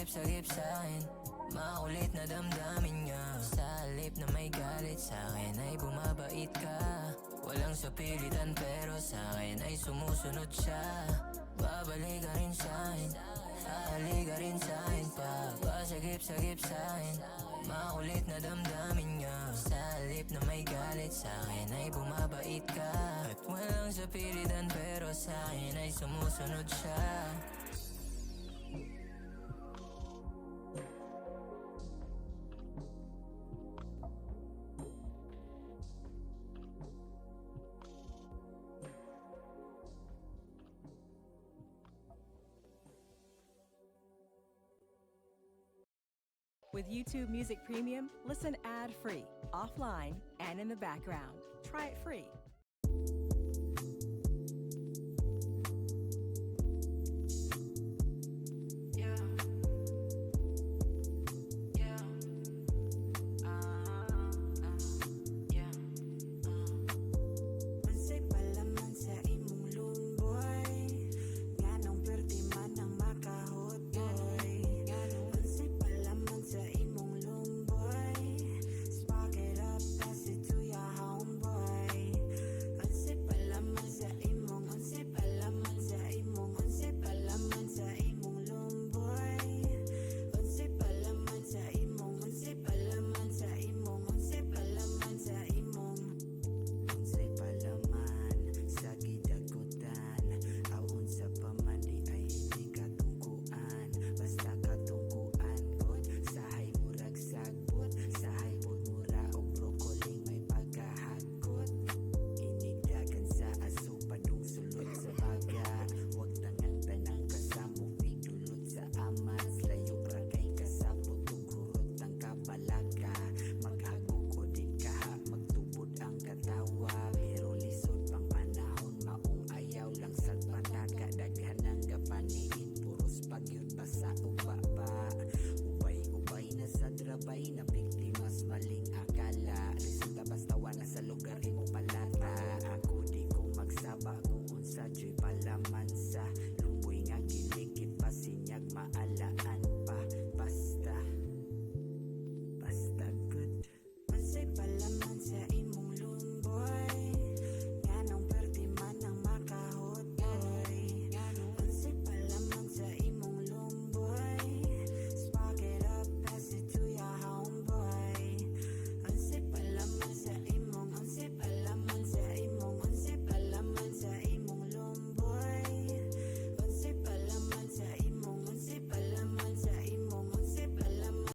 sagip-sagip sa'kin, makulit na damdamin niya. Sa halip na may galit sa'kin ay bumabait ka. Walang sapilitan pero sa'kin ay sumusunod siya. Babalik ka rin sa'kin, hahalik ka rin sa'kin pa. Pasagip-sagip sa'kin, makulit na damdamin niya. Sa halip na may galit sa'kin ay bumabait ka. At walang sapilitan pero sa'kin ay sumusunod siya. With YouTube Music Premium, listen ad-free, offline, and in the background. Try it free.